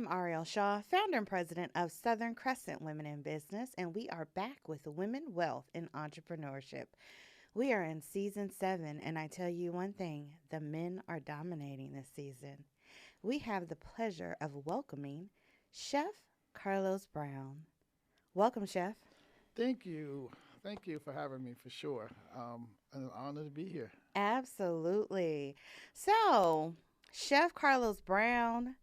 am Ariel Shaw, founder and president of Southern Crescent Women in Business, and we are back with Women Wealth in Entrepreneurship. We are in season 7, and I tell you one thing, the men are dominating this season. We have the pleasure of welcoming Chef Carlos Brown. Welcome, Chef. Thank you. Thank you for having me for sure. An honor to be here. Absolutely. So, Chef Carlos Brown,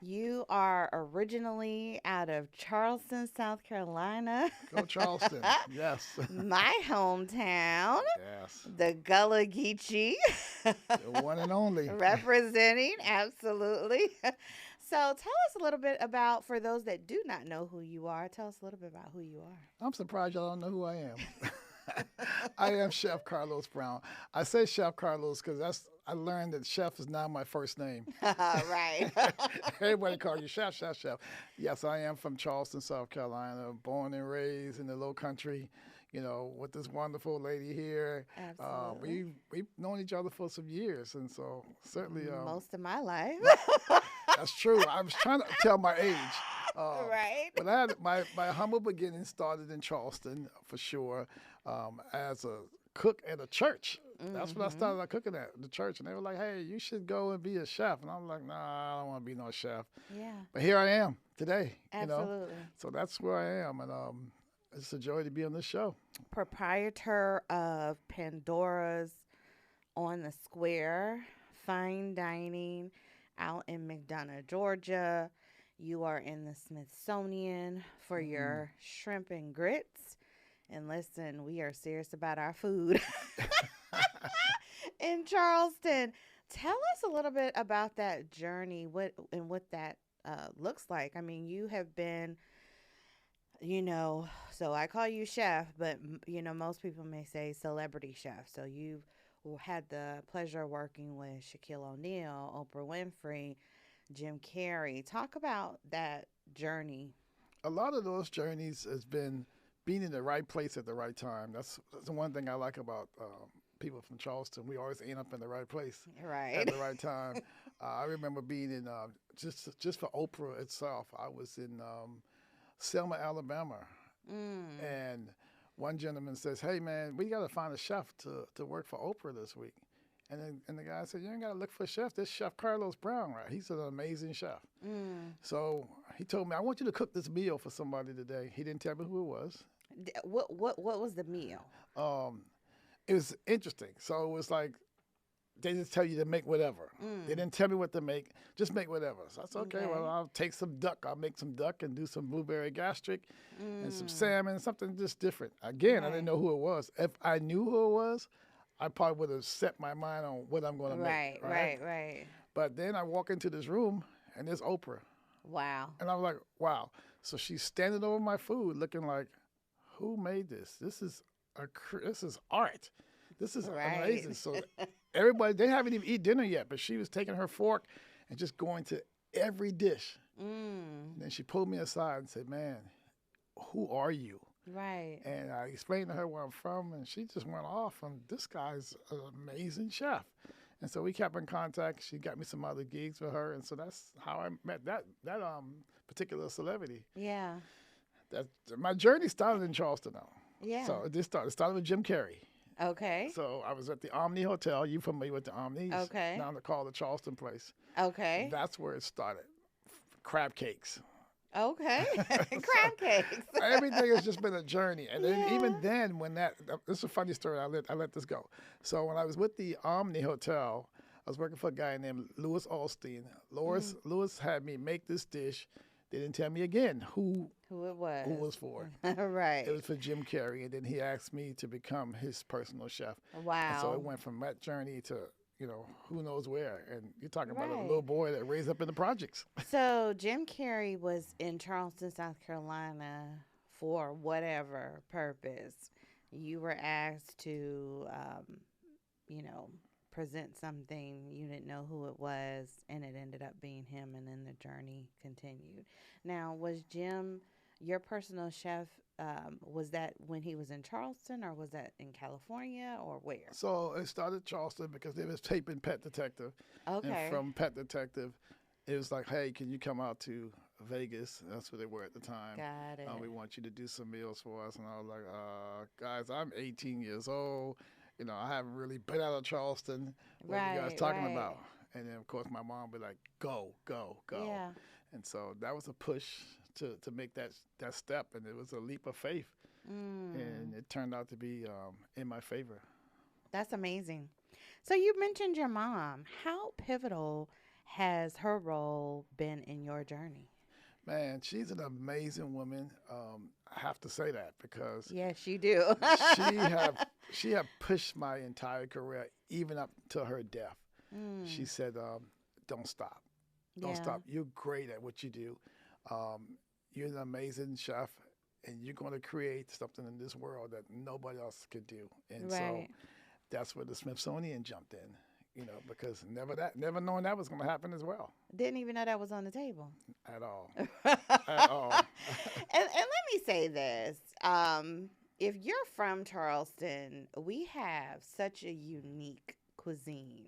you are originally out of Charleston, South Carolina. Go Charleston. Yes. My hometown, Yes. the Gullah Geechee. The one and only. Representing, absolutely. So tell us a little bit about, for those that do not know who you are, tell us a little bit about who you are. I'm surprised y'all don't know who I am. I am Chef Carlos Brown. I say Chef Carlos because I learned that chef is now my first name. Right. Everybody calls you chef, chef, chef. Yes, I am from Charleston, South Carolina, born and raised in the Lowcountry, with this wonderful lady here. Absolutely. We've known each other for some years, and so certainly... most of my life. That's true. I was trying to tell my age. Right. But I had my humble beginnings started in Charleston, for sure, as a cook at a church. That's what I started out cooking at, the church. And they were like, hey, you should go and be a chef. And I'm like, nah, I don't want to be no chef. Yeah. But here I am today, Absolutely. So that's where I am. And it's a joy to be on this show. Proprietor of Pandora's on the Square, fine dining out in McDonough, Georgia. You are in the Smithsonian for your shrimp and grits. And listen, we are serious about our food in Charleston. Tell us a little bit about that journey, what that looks like. I mean, you have been, so I call you chef, but, most people may say celebrity chef. So you've had the pleasure of working with Shaquille O'Neal, Oprah Winfrey, Jim Carrey. Talk about that journey. A lot of those journeys has been being in the right place at the right time. That's the one thing I like about people from Charleston. We always end up in the right place Right. at the right time. I remember being in, just for Oprah itself, I was in Selma, Alabama. And one gentleman says, hey, man, we got to find a chef to work for Oprah this week. And the guy said, you ain't got to look for a chef. This Chef Carlos Brown, right? He's an amazing chef. So he told me, I want you to cook this meal for somebody today. He didn't tell me who it was. What was the meal? It was interesting. So it was like, they just tell you to make whatever. They didn't tell me what to make. Just make whatever. So I said, okay, well, I'll take some duck. I'll make some duck and do some blueberry gastric and some salmon, something just different. Again, I didn't know who it was. If I knew who it was, I probably would have set my mind on what I'm going to make. Right. But then I walk into this room, and there's Oprah. Wow. And I'm like, wow. So she's standing over my food looking like, who made this? This is art. This is amazing. So everybody, they haven't even eaten dinner yet, but she was taking her fork and just going to every dish. And then she pulled me aside and said, man, who are you? Right. And I explained to her where I'm from, and she just went off on, this guy's an amazing chef. And so we kept in contact. She got me some other gigs with her, and so that's how I met that particular celebrity. Yeah. My journey started in Charleston, though. Yeah. So it started with Jim Carrey. Okay. So I was at the Omni Hotel. You familiar with the Omni? Okay. Now they're called the Charleston place. Okay. That's where it started. Crab cakes. Okay. Crab cakes. Everything has just been a journey. And then even then, this is a funny story. I let this go. So when I was with the Omni Hotel, I was working for a guy named Louis Alstein. Louis had me make this dish. They didn't tell me again who it was. Who it was for. Right. It was for Jim Carrey. And then he asked me to become his personal chef. Wow. And so it went from that journey to, who knows where. And you're talking about a little boy that raised up in the projects. So Jim Carrey was in Charleston, South Carolina for whatever purpose. You were asked to, present something. You didn't know who it was, and it ended up being him, and then the journey continued. Now, was Jim your personal chef? Was that when he was in Charleston, or was that in California, or where? So it started Charleston because they was taping Pet Detective. Okay. And from Pet Detective, it was like, hey, can you come out to Vegas. That's where they were at the time. Got it. We want you to do some meals for us. And I was like, guys, I'm 18 years old. I haven't really been out of Charleston. What are you guys talking about? And then, of course, my mom would be like, go, go, go. Yeah. And so that was a push to make that step. And it was a leap of faith. And it turned out to be in my favor. That's amazing. So you mentioned your mom. How pivotal has her role been in your journey? Man, she's an amazing woman. I have to say that because yes, you do. she have pushed my entire career, even up to her death. She said, "Don't stop, don't stop. You're great at what you do. You're an amazing chef, and you're going to create something in this world that nobody else could do." And so that's where the Smithsonian jumped in. Because never knowing that was going to happen as well. Didn't even know that was on the table. At all. At all. And let me say this. If you're from Charleston, we have such a unique cuisine.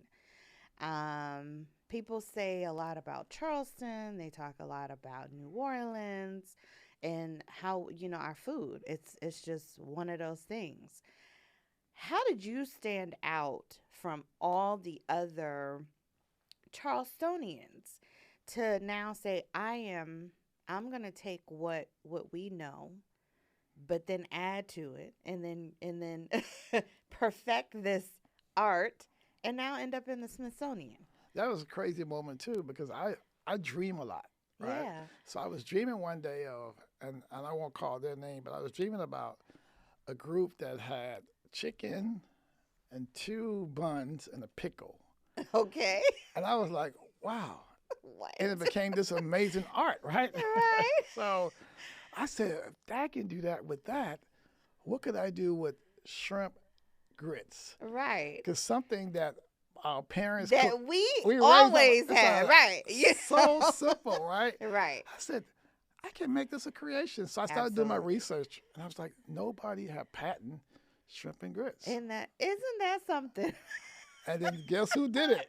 People say a lot about Charleston. They talk a lot about New Orleans and how, our food. It's just one of those things. How did you stand out from all the other Charlestonians to now say, I'm going to take what we know, but then add to it and then perfect this art and now end up in the Smithsonian? That was a crazy moment too, because I dream a lot, right? Yeah. So I was dreaming one day of, and I won't call their name, but I was dreaming about a group that had chicken and 2 buns and a pickle. Okay. And I was like, wow. What? And it became this amazing art, right? Right. So I said, if I can do that with that, what could I do with shrimp grits? Right. Because something that our parents that cook, we always up, had, right? So simple, right? Right. I said, I can make this a creation. So I started doing my research, and I was like, nobody had patent shrimp and grits. And isn't that something? And then guess who did it?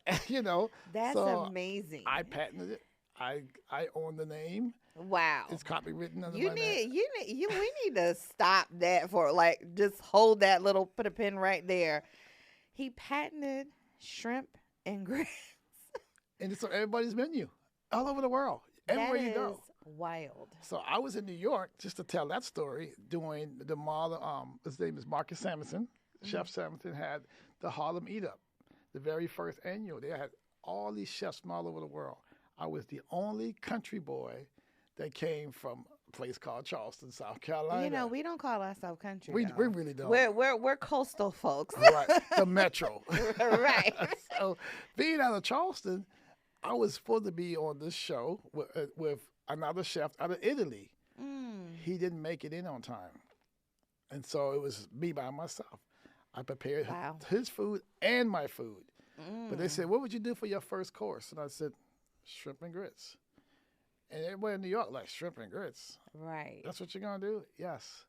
That's so amazing. I patented it. I own the name. Wow. It's copywritten under my name. We need to stop that just hold that put a pin right there. He patented shrimp and grits. And it's on everybody's menu all over the world. Everywhere you go. Wild. So I was in New York, just to tell that story, doing the model. His name is Marcus Samuelson. Chef Samuelson had the Harlem Eat Up, the very first annual. They had all these chefs from all over the world. I was the only country boy that came from a place called Charleston, South Carolina. We don't call ourselves country. We really don't. We're coastal folks. Right, the metro. Right. So being out of Charleston, I was supposed to be on this show with another chef out of Italy. He didn't make it in on time. And so it was me by myself. I prepared his food and my food. But they said, what would you do for your first course? And I said, shrimp and grits. And everybody in New York like, shrimp and grits? Right. That's what you're going to do? Yes.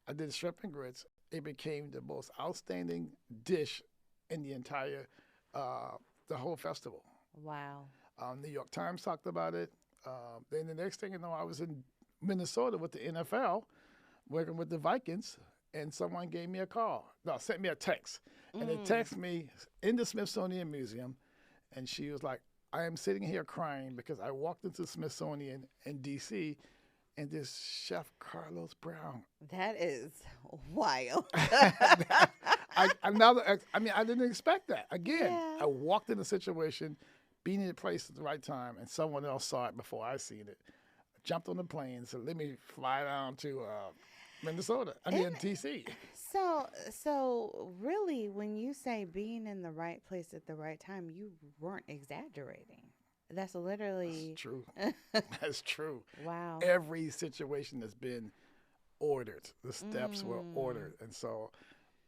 I did shrimp and grits. It became the most outstanding dish in the entire, the whole festival. Wow. New York Times talked about it. Then the next thing you know, I was in Minnesota with the NFL, working with the Vikings, and someone gave me a call. No, sent me a text. And they texted me in the Smithsonian Museum, and she was like, I am sitting here crying because I walked into the Smithsonian in D.C., and this Chef Carlos Brown. That is wild. I didn't expect that. Again, I walked in a situation, being in the place at the right time, and someone else saw it before I seen it. I jumped on the plane and said, let me fly down to DC. So really, when you say being in the right place at the right time, you weren't exaggerating. That's literally... That's true. That's true. Wow. Every situation has been ordered. The steps were ordered. And so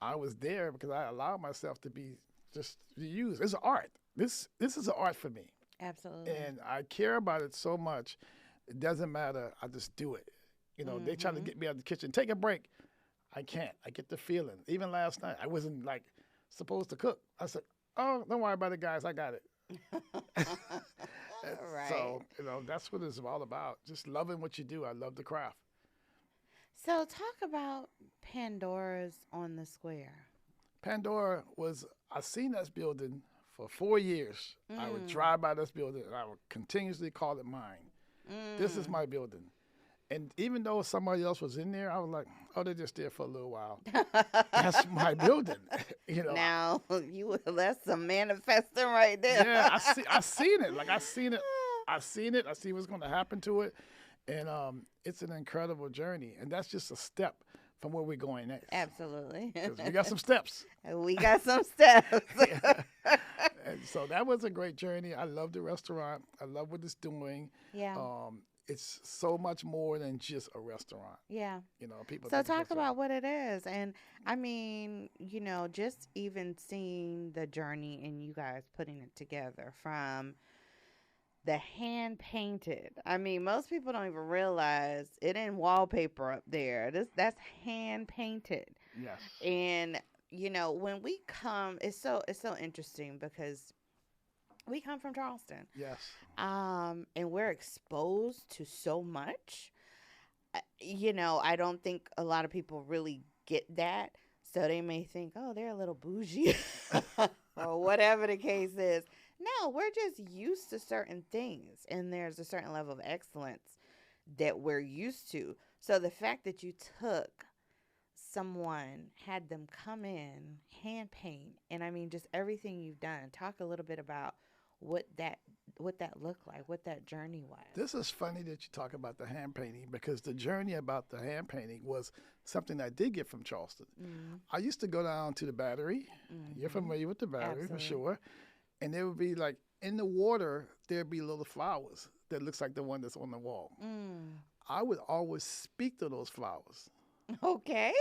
I was there because I allowed myself to be just used. It's an art. This is an art for me. Absolutely. And I care about it so much. It doesn't matter. I just do it. They try to get me out of the kitchen. Take a break. I can't. I get the feeling. Even last night, I wasn't supposed to cook. I said, oh, don't worry about it, guys. I got it. Right. So, that's what it's all about. Just loving what you do. I love the craft. So talk about Pandora's on the Square. Pandora I seen this building for 4 years. I would drive by this building and I would continuously call it mine. This is my building. And even though somebody else was in there, I was like, oh, they're just there for a little while. That's my building. Now, that's some manifesting right there. Yeah, I seen it. Like, I seen it. I see what's going to happen to it. And it's an incredible journey. And that's just a step from where we're going next. Absolutely. 'Cause we got some steps. We got some steps. Yeah. And so that was a great journey. I love the restaurant. I love what it's doing. Yeah. It's so much more than just a restaurant. Yeah. People. So talk about what it is. And I mean, just even seeing the journey and you guys putting it together from the hand painted. I mean, most people don't even realize it ain't wallpaper up there. That's hand painted. Yes. And when we come, it's so interesting because we come from Charleston. Yes. And we're exposed to so much. I don't think a lot of people really get that. So they may think, oh, they're a little bougie or whatever the case is. No, we're just used to certain things. And there's a certain level of excellence that we're used to. So the fact that you took someone, had them come in, hand paint, and I mean, just everything you've done. Talk a little bit about what that looked like, what that journey was. This is funny that you talk about the hand painting because the journey about the hand painting was something I did get from Charleston. Mm-hmm. I used to go down to the Battery. Mm-hmm. You're familiar with the Battery. Absolutely. For sure. And there would be like in the water, there'd be little flowers that looks like the one that's on the wall. Mm. I would always speak to those flowers. Okay.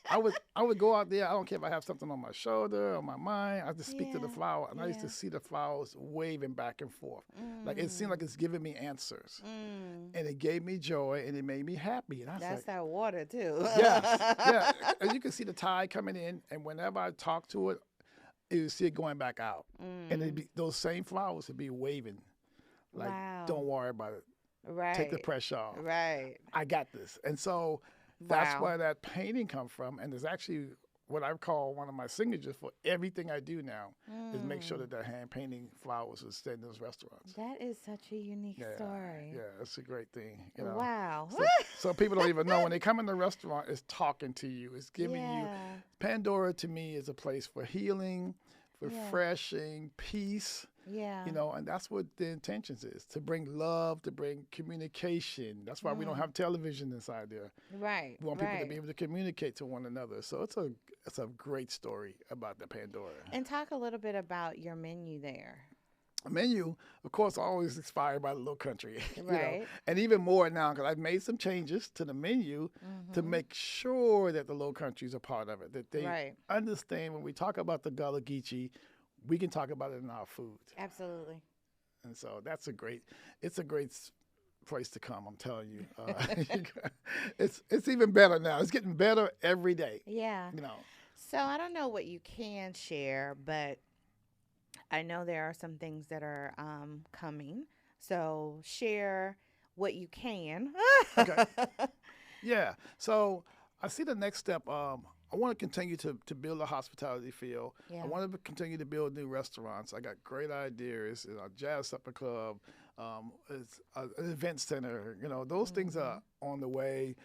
I would go out there. I don't care if I have something on my shoulder or my mind. I just speak to the flower, and I used to see the flowers waving back and forth. Like it seemed like it's giving me answers, and it gave me joy, and it made me happy. And that's that water too. Yeah. And you can see the tide coming in, and whenever I talk to it, you see it going back out, and those same flowers would be waving, like don't worry about it. Right. Take the pressure off. Right. I got this, and so. That's where that painting comes from, and it's actually what I call one of my signatures for everything I do now is make sure that hand painting flowers is staying in those restaurants. That is such a unique story. Yeah, it's a great thing. Wow. So people don't even know when they come in the restaurant, it's talking to you, it's giving you. Pandora to me is a place for healing, refreshing, peace. Yeah. And that's what the intentions is, to bring love, to bring communication. That's why we don't have television inside there. Right. We want people to be able to communicate to one another. So it's a great story about the Pandora. And talk a little bit about your menu there. A menu, of course, always inspired by the Lowcountry. Right. And even more now, because I've made some changes to the menu to make sure that the Lowcountry is a part of it, that they understand when we talk about the Gullah Geechee, we can talk about it in our food. Absolutely. And so it's a great place to come, I'm telling you. It's even better now. It's getting better every day. Yeah. So I don't know what you can share, but I know there are some things that are coming. So share what you can. Okay. Yeah. So I see the next step. I want to continue to build a hospitality field. Yeah. I want to continue to build new restaurants. I got great ideas. A jazz supper club, it's an event center. Those things are on the way.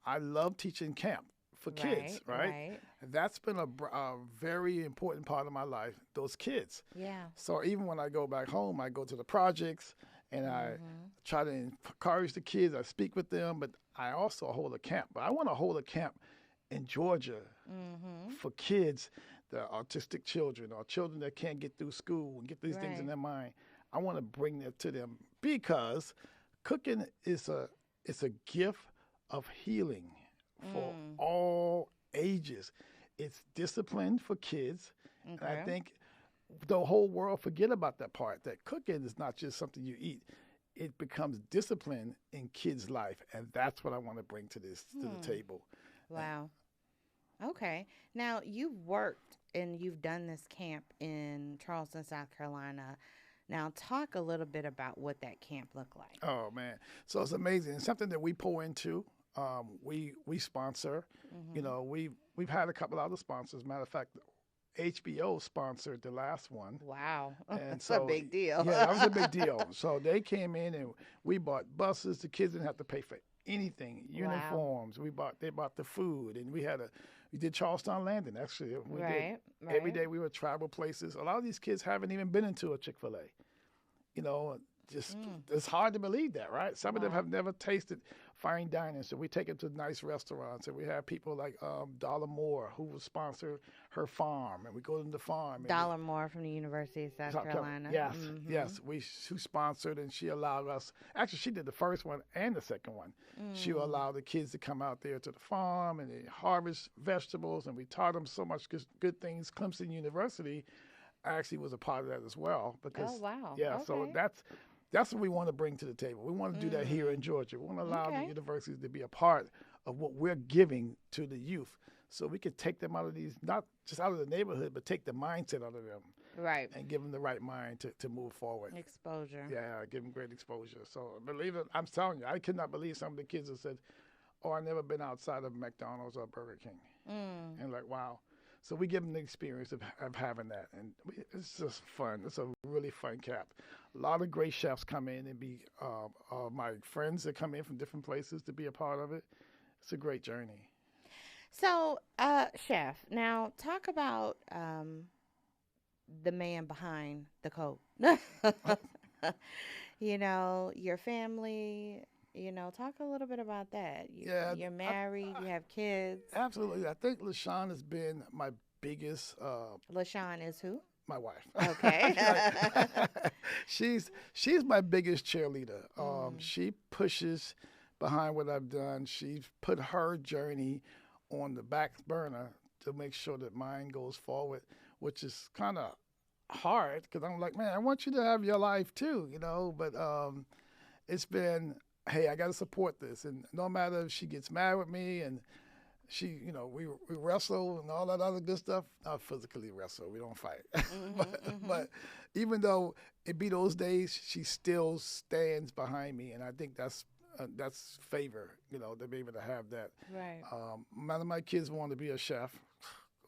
I love teaching camp for kids, right? That's been a very important part of my life, those kids. Yeah. So even when I go back home, I go to the projects and I try to encourage the kids. I speak with them, but I also hold a camp. But I want to hold a camp in Georgia for kids, the autistic children or children that can't get through school and get these things in their mind. I want to bring that to them because cooking is a gift of healing for all ages. It's discipline for kids. Okay. And I think the whole world forget about that part, that cooking is not just something you eat. It becomes discipline in kids' life, and that's what I want to bring to the table. Wow. Okay. Now, you've worked and you've done this camp in Charleston, South Carolina. Now, talk a little bit about what that camp looked like. Oh man, so it's amazing. It's something that we pour into. We sponsor. You know, we've had a couple other sponsors. Matter of fact, HBO sponsored the last one. Wow, And that's so, a big deal. Yeah, that was a big deal. So they came in and we bought buses. The kids didn't have to pay for anything. Uniforms. Wow. They bought the food, and we did Charleston Landing. Actually, we did. Right. Every day we would travel places. A lot of these kids haven't even been into a Chick-fil-A. You know, just it's hard to believe that, right? Some of them have never tasted fine dining, so we take them to nice restaurants, and we have people like Dollar Moore, who will sponsor her farm, and we go to the farm. Dollar Moore from the University of South Carolina. Yes, yes, who sponsored, and she allowed us. Actually, she did the first one and the second one. She allowed the kids to come out there to the farm and they harvest vegetables, and we taught them so much good things. Clemson University actually was a part of that as well, because so that's what we want to bring to the table. We want to do that here in Georgia. We want to allow the universities to be a part of what we're giving to the youth, so we can take them out of these, not just out of the neighborhood, but take the mindset out of them, right, and give them the right mind to move forward. Exposure. Yeah, give them great exposure. So believe it, I'm telling you, I could not believe some of the kids that said, "Oh, I've never been outside of McDonald's or Burger King," and like, wow. So we give them the experience of having that, and it's just fun. It's a really fun camp. A lot of great chefs come in and be my friends that come in from different places to be a part of it. It's a great journey. So, chef, now talk about the man behind the coat. You know, your family. You know, talk a little bit about that. You're married, you have kids. Absolutely. I think LaShawn has been my biggest. LaShawn is who? My wife. Okay. She's my biggest cheerleader. She pushes behind what I've done. She's put her journey on the back burner to make sure that mine goes forward, which is kind of hard because I'm like, man, I want you to have your life too, you know. But it's been, hey, I got to support this. And no matter if she gets mad with me and she, you know, we wrestle and all that other good stuff. Not physically wrestle. We don't fight. But even though it be those days, she still stands behind me. And I think that's favor, you know, to be able to have that. Right. None of my kids want to be a chef.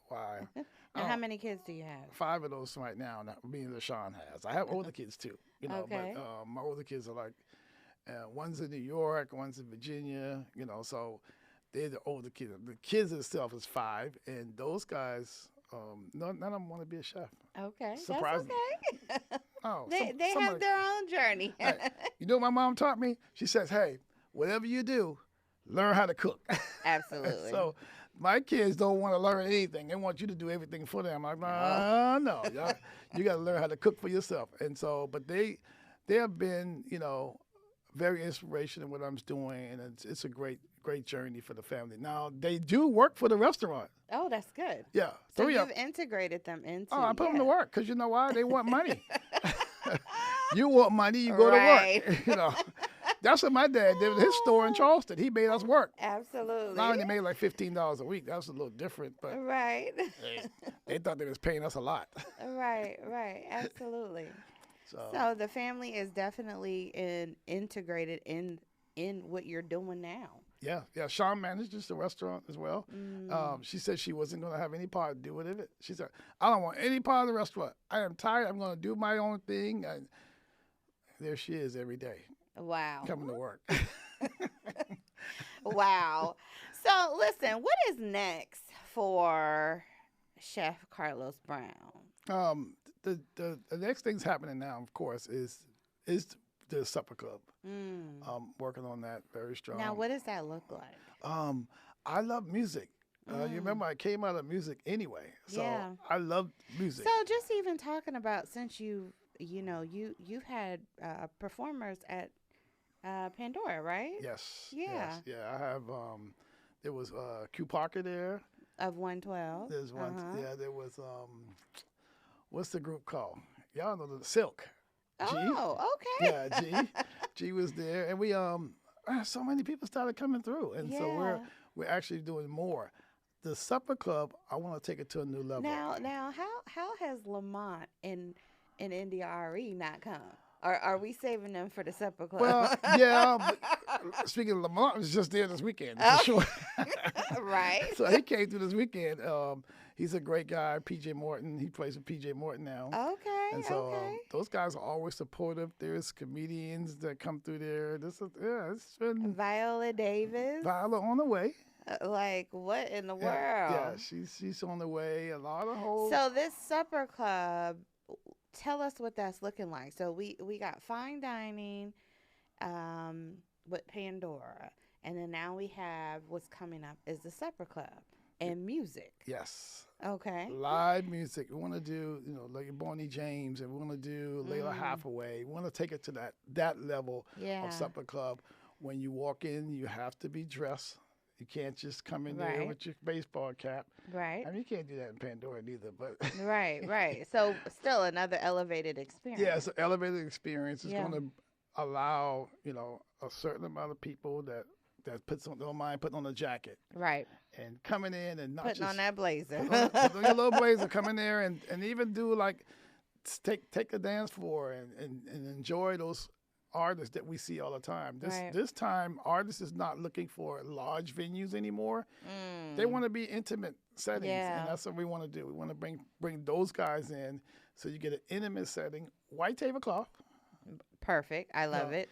Why? Now, how many kids do you have? 5 of those right now, me and LaShawn has. I have older kids too, you know, but my older kids are like, one's in New York, one's in Virginia, you know, so they're the older kids. The kids itself is 5, and those guys, none of them want to be a chef. Okay, surprisingly. That's okay. Oh, they have their own journey. Hey, you know what my mom taught me? She says, hey, whatever you do, learn how to cook. Absolutely. So my kids don't want to learn anything. They want you to do everything for them. I'm like, no. You got to learn how to cook for yourself. And so, but they have been, you know, very inspirational in what I'm doing, and it's a great journey for the family. Now, they do work for the restaurant. Oh, that's good. Yeah. So you've integrated them into. Oh, I put them to work because you know why? They want money. You want money, you go to work. You know, that's what my dad did with his store in Charleston. He made us work. Absolutely. Not only made like $15 a week. That was a little different, but they thought they was paying us a lot. Right. Absolutely. So the family is definitely integrated in what you're doing now. Yeah. Sean manages the restaurant as well. She said she wasn't going to have any part to do with it. She said, I don't want any part of the restaurant. I am tired. I'm going to do my own thing. And there she is every day. Wow. Coming to work. Wow. So listen, what is next for Chef Carlos Brown? The next thing's happening now, of course, is the supper club. Working on that very strong. Now, what does that look like? I love music. You remember I came out of music anyway, so I love music. So just even talking about, since you've had performers at Pandora, right? Yes. Yeah. Yes, I have. There was Q Parker there. Of 112. There's one. Yeah, there was. What's the group called? Y'all know the Silk. G. Oh, okay. Yeah, G was there, and we so many people started coming through, and so we're actually doing more. The supper club, I want to take it to a new level. Now, how has Lamont and and NDRE not come? Or are we saving them for the supper club? Well, yeah. But speaking of Lamont, was just there this weekend for sure. Right. So he came through this weekend. He's a great guy, PJ Morton. He plays with PJ Morton now. Okay. And so Okay. those guys are always supportive. There's comedians that come through there. It's been Viola Davis. Viola on the way. Like, what in the world? Yeah, she's on the way. A lot of whole. So this supper club, tell us what that's looking like. So we got fine dining, with Pandora, and then now we have what's coming up is the supper club and music. Yes. Okay. Live music. We want to do, like Bonnie James, and we want to do Layla Hathaway. We want to take it to that level of supper club. When you walk in, you have to be dressed. You can't just come in there with your baseball cap. Right. I mean, you can't do that in Pandora neither, but. Right. So still another elevated experience. Yeah, it's an elevated experience. It's going to allow, a certain amount of people that don't mind putting on a jacket. Right. And coming in and not putting on that blazer. Put on your little blazer, come in there and even do take a dance floor and enjoy those artists that we see all the time. This time, artists is not looking for large venues anymore. They want to be intimate settings, and that's what we want to do. We want to bring those guys in so you get an intimate setting, white tablecloth. Perfect. I love it.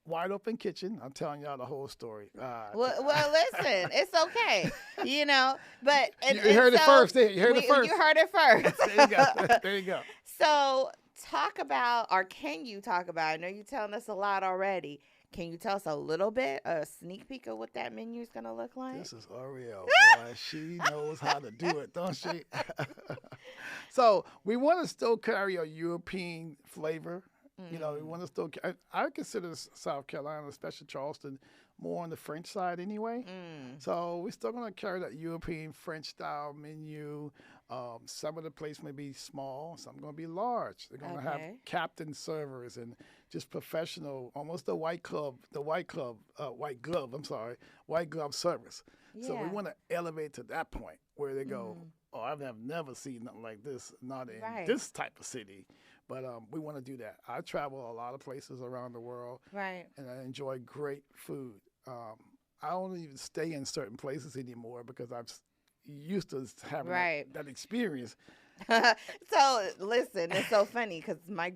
Wide open kitchen. I'm telling y'all the whole story. Well, listen, it's okay, but you heard it first. You heard it first. You heard it first. There you go. There you go. So talk about, or can you talk about, I know you're telling us a lot already. Can you tell us a little bit, a sneak peek of what that menu is going to look like? This is Ariel. Boy, she knows how to do it, don't she? So we want to still carry a European flavor. We want to still. I consider South Carolina, especially Charleston, more on the French side anyway. So we're still going to carry that European French style menu. Some of the places may be small, some going to be large. They're going to have captain servers and just professional, almost white glove service. Yeah. So we want to elevate to that point where they go, oh, I've never seen nothing like this, not in this type of city. But we want to do that. I travel a lot of places around the world, and I enjoy great food. I don't even stay in certain places anymore because I'm used to having that experience. So listen, it's so funny because my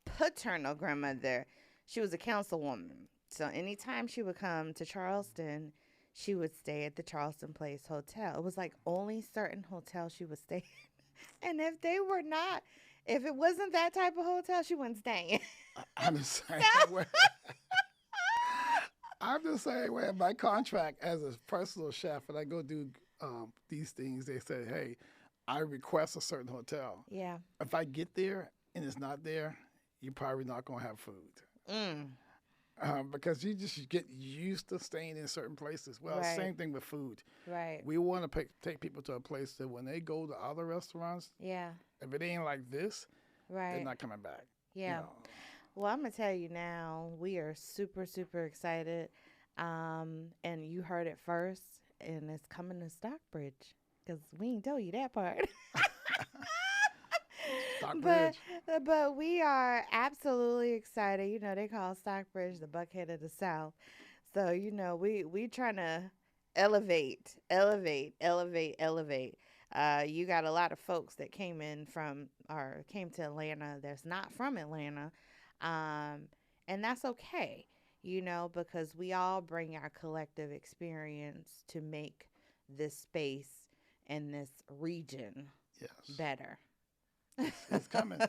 paternal grandmother, she was a councilwoman. So anytime she would come to Charleston, she would stay at the Charleston Place Hotel. It was like only certain hotels she would stay in. And if it wasn't that type of hotel, she wouldn't stay. I'm the same way. I'm the same way. My contract as a personal chef, and I go do these things, they say, hey, I request a certain hotel. Yeah. If I get there and it's not there, you're probably not going to have food. Because you just get used to staying in certain places. Well, same thing with food. Right. We want to take people to a place that when they go to other restaurants, if it ain't like this, they're not coming back. Yeah. Well, I'm going to tell you now, we are super, super excited. And you heard it first, and it's coming to Stockbridge because we ain't tell you that part. But we are absolutely excited. They call Stockbridge the Buckhead of the South. So, we trying to elevate. You got a lot of folks that came to Atlanta that's not from Atlanta. And that's okay, because we all bring our collective experience to make this space and this region better. It's coming.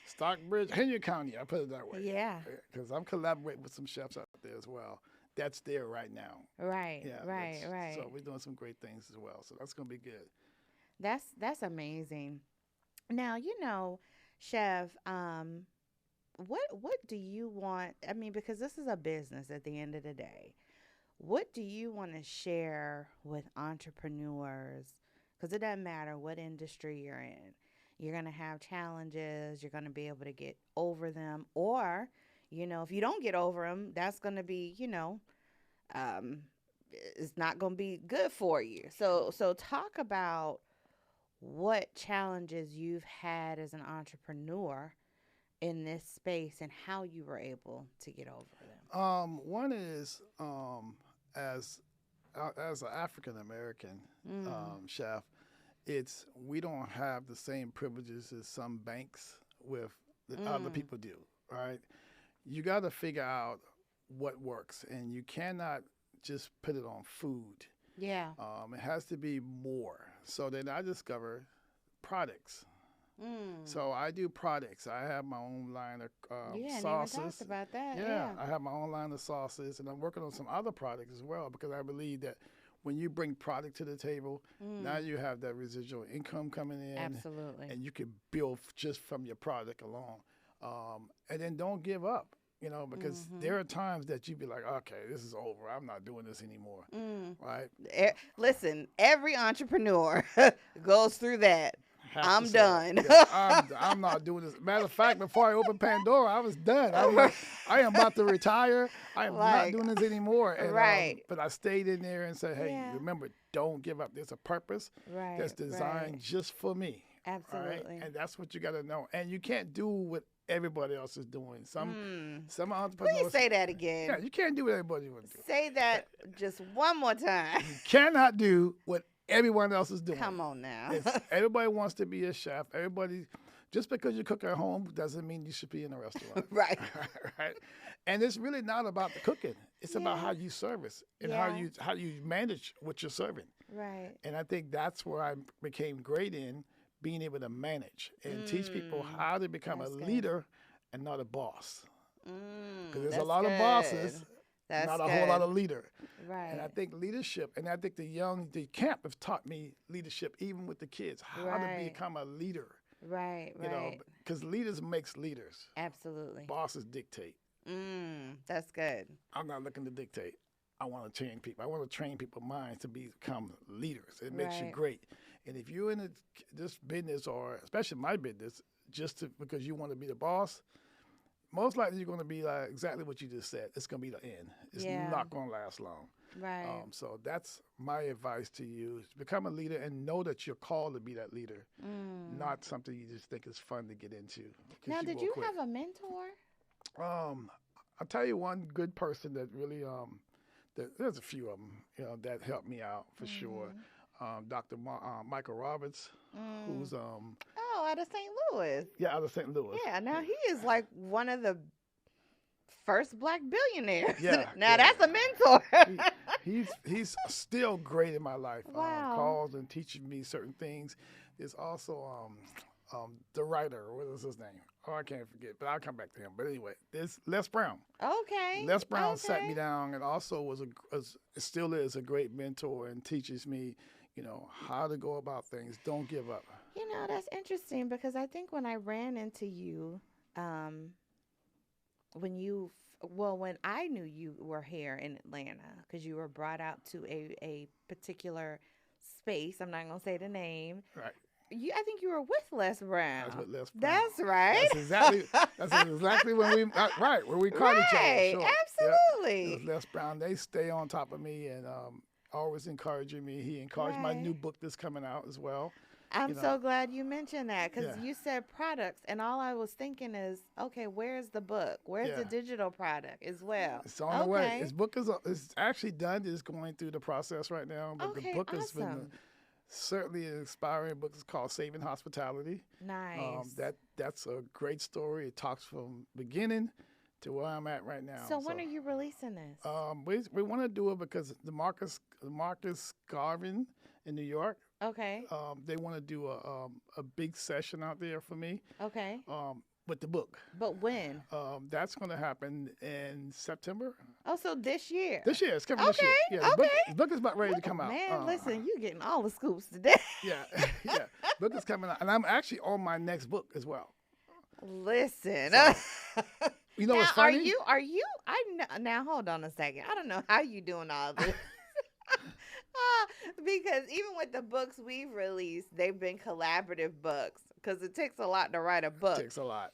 Stockbridge, Henry County, I put it that way. Yeah. Because I'm collaborating with some chefs out there as well. That's there right now. Right, yeah, right. So we're doing some great things as well. So that's going to be good. That's amazing. Now, Chef, what do you want? I mean, because this is a business at the end of the day. What do you want to share with entrepreneurs? Because it doesn't matter what industry you're in. You're going to have challenges. You're going to be able to get over them. Or, if you don't get over them, that's going to be, it's not going to be good for you. So talk about what challenges you've had as an entrepreneur in this space and how you were able to get over them. One is as an African American chef, we don't have the same privileges as some banks with that other people do. Right? You got to figure out what works, and you cannot just put it on food. Yeah. It has to be more. So then I discovered products. So I do products. I have my own line of sauces. Even talked about that. Yeah, I have my own line of sauces, and I'm working on some other products as well because I believe that when you bring product to the table, now you have that residual income coming in. Absolutely. And you can build just from your product alone. And then don't give up. Because there are times that you be like, okay, this is over. I'm not doing this anymore. Right? Listen, every entrepreneur goes through that. I'm done. I'm not doing this. Matter of fact, before I opened Pandora, I was done. I am about to retire. I am not doing this anymore. And, but I stayed in there and said, hey, remember, don't give up. There's a purpose that's designed just for me. Absolutely. Right? And that's what you got to know. And you can't do what everybody else is doing. Some entrepreneurs. Please say that again. Yeah, you can't do what everybody wants to do. Say that just one more time. You cannot do what everyone else is doing. Come on now. Everybody wants to be a chef. Just because you cook at home doesn't mean you should be in a restaurant. Right. Right. And it's really not about the cooking. It's about how you service and how you manage what you're serving. Right. And I think that's where I became great in being able to manage and teach people how to become a leader and not a boss. Because there's a lot of bosses, not a whole lot of leader. Right. And I think leadership, and I think the camp have taught me leadership, even with the kids, how to become a leader. Right, right. Because leaders makes leaders. Absolutely. Bosses dictate. That's good. I'm not looking to dictate. I want to train people. I want to train people's minds to become leaders. It makes you great. And if you're in this business, or especially my business, because you want to be the boss, most likely you're going to be like exactly what you just said. It's going to be the end. It's not going to last long. Right. So that's my advice to you: is become a leader and know that you're called to be that leader, not something you just think is fun to get into. Now, did you have a mentor? I'll tell you one good person that really there's a few of them, that helped me out for sure. Dr. Michael Roberts, who's out of St. Louis. Yeah, out of St. Louis. Yeah, now he is like one of the first Black billionaires. Yeah. Now that's a mentor. He's still great in my life. Wow. Calls and teaching me certain things. There's also the writer. What is his name? Oh, I can't forget, but I'll come back to him. But anyway, there's Les Brown. Okay. Les Brown sat me down and also still is a great mentor and teaches me, how to go about things. Don't give up. That's interesting because I think when I ran into you, when I knew you were here in Atlanta, because you were brought out to a particular space. I'm not going to say the name. Right. I think you were with Les Brown. I was with Les Brown. That's right. That's exactly when we caught each other. Sure. Absolutely. Yep. It was Les Brown. They stay on top of me and always encouraging me. He encouraged my new book that's coming out as well. I'm so glad you mentioned that because you said products, and all I was thinking is, okay, where's the book? Where's the digital product as well? It's on the way. His book is actually done. It's going through the process right now. But the book has been certainly an inspiring book. It's called Saving Hospitality. Nice. That's a great story. It talks from beginning to where I'm at right now. So when are you releasing this? We want to do it because the Marcus Garvin in New York. Okay. They want to do a big session out there for me. Okay. With the book. But when? That's going to happen in September. Oh, so this year? This year. It's coming this year. Yeah, the book is about ready to come out. Man, listen, you're getting all the scoops today. Yeah. Book is coming out. And I'm actually on my next book as well. Listen. So, what's funny? Now, hold on a second. I don't know how you doing all this. Because even with the books we've released, they've been collaborative books because it takes a lot to write a book. It takes a lot.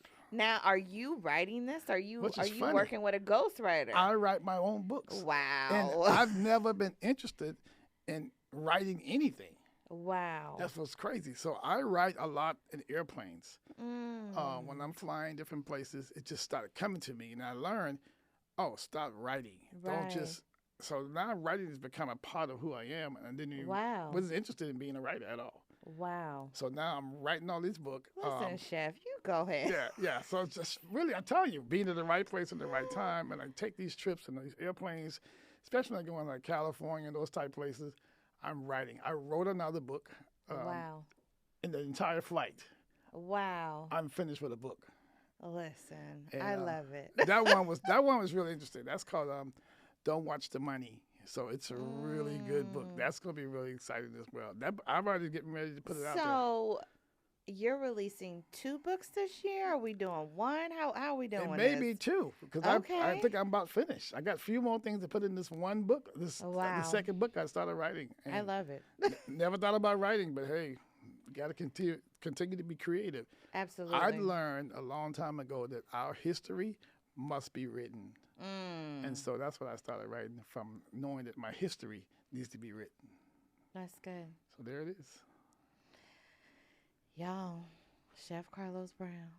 Are you writing this? Are you funny. working with a ghostwriter? I write my own books. Wow. And I've never been interested in writing anything. Wow. That's what's crazy. So I write a lot in airplanes. When Mm. I'm flying different places, it just started coming to me, and I learned, oh, stop writing. Don't Right. just. So now writing has become a part of who I am, and I didn't even Wow. wasn't interested in being a writer at all. Wow. So now I'm writing all these books. Listen, Chef, you go ahead. Yeah. So it's just really, I tell you, being in the right place at the right time, and I take these trips and these airplanes, especially when I go in like California and those type places. I'm writing. I wrote another book Wow. in the entire flight. Wow. I'm finished with a book. Listen, And, I love it. that one was really interesting. That's called Don't Watch the Money. So it's a really good book. That's going to be really exciting as well. I'm already getting ready to put it out there. So you're releasing 2 books this year? Are we doing one? How are we doing It may this? be 2 because Okay. I think I'm about finished. I got a few more things to put in this one book. Wow. The second book I started writing. And I love it. never thought about writing, but hey, you got to continue to be creative. Absolutely. I learned a long time ago that our history must be written. And so that's what I started writing from knowing that my history needs to be written. That's good. So there it is. Y'all, Chef Carlos Brown.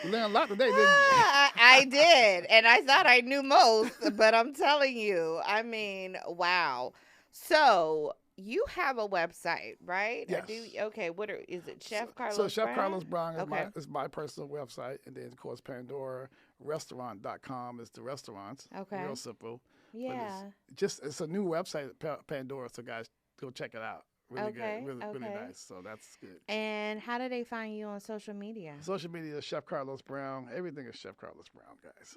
You learned a lot today, didn't you? I did. And I thought I knew most, but I'm telling you, I mean, wow. So you have a website, right? Yes. Okay, is it Chef Carlos So Chef Brown? Carlos Brown Okay. is my personal website. And then, of course, PandoraRestaurant.com is the restaurants. Okay. Real simple. But Yeah. it's a new website, Pandora, so guys, go check it out. Really Okay, good. Really okay. nice. So that's good. And how do they find you on social media? Social media is Chef Carlos Brown. Everything is Chef Carlos Brown, guys.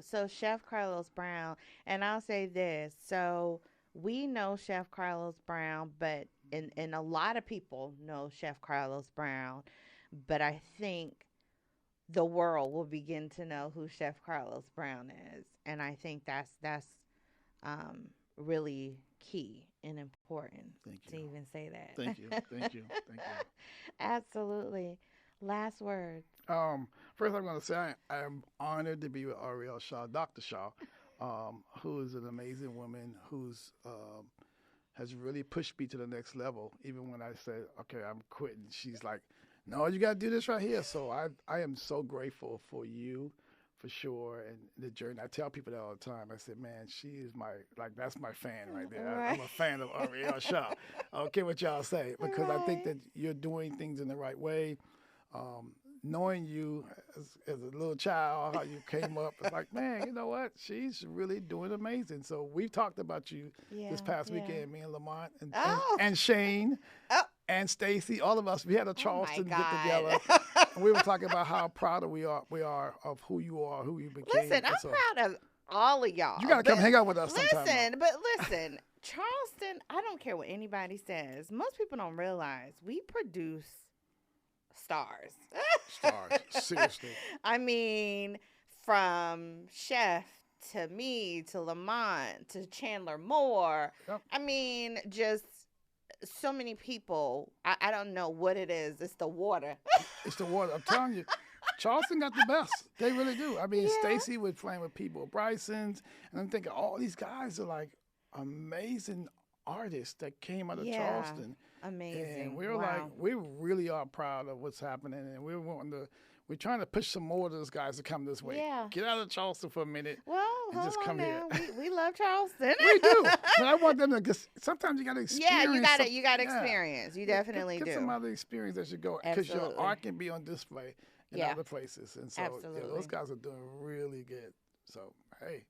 So Chef Carlos Brown, and I'll say this. So we know Chef Carlos Brown, but and a lot of people know Chef Carlos Brown, but I think the world will begin to know who Chef Carlos Brown is, and I think that's really key and important Thank to you. even say that. Thank you. Absolutely. Last word. First, I'm going to say I am honored to be with Ariel Shaw, Dr. Shaw, who is an amazing woman who's has really pushed me to the next level. Even when I said, okay, I'm quitting, she's like, no, you got to do this right here. So I am so grateful for you, for sure, and the journey. I tell people that all the time. I said, man, she is that's my fan right there. Right. I'm a fan of Ariel Shaw. I don't care what y'all say, because I think that you're doing things in the right way. Knowing you as a little child, how you came up, it's like, man, you know what? She's really doing amazing. So we talked about you this past weekend, me and Lamont and Shane and Stacy, all of us. We had a Charleston get together. And we were talking about how proud we are of who you are, who you became. Listen, I'm proud of all of y'all. You got to come hang out with us sometime. Listen, Charleston, I don't care what anybody says. Most people don't realize we produce stars. Stars, seriously. I mean, from Chef to me to Lamont to Chandler Moore. Yep. I mean, just so many people. I don't know what it is. It's the water. It's the water. I'm telling you. Charleston got the best. They really do. I mean, Stacy was playing with people, Bryson's, and I'm thinking all these guys are like amazing artists that came out of Charleston. Amazing. And we were like, we really are proud of what's happening, and we're trying to push some more of those guys to come this way. Yeah. Get out of Charleston for a minute. Well, and just come now. here. We love Charleston. We do. But I want them to, because sometimes you got to experience. Yeah, you got to experience. You definitely get do. some other experience as you go, because your art can be on display in other places. And so those guys are doing really good. So, hey.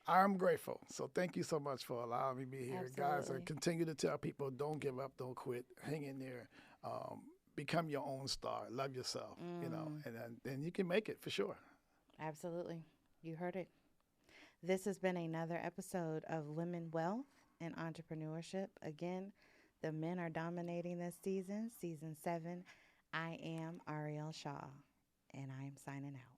I'm grateful. So thank you so much for allowing me to be here. Guys, I continue to tell people, don't give up, don't quit, hang in there, become your own star, love yourself, and then you can make it for sure. Absolutely. You heard it. This has been another episode of Women, Wealth, and Entrepreneurship. Again, the men are dominating this season, season 7. I am Ariel Shaw, and I am signing out.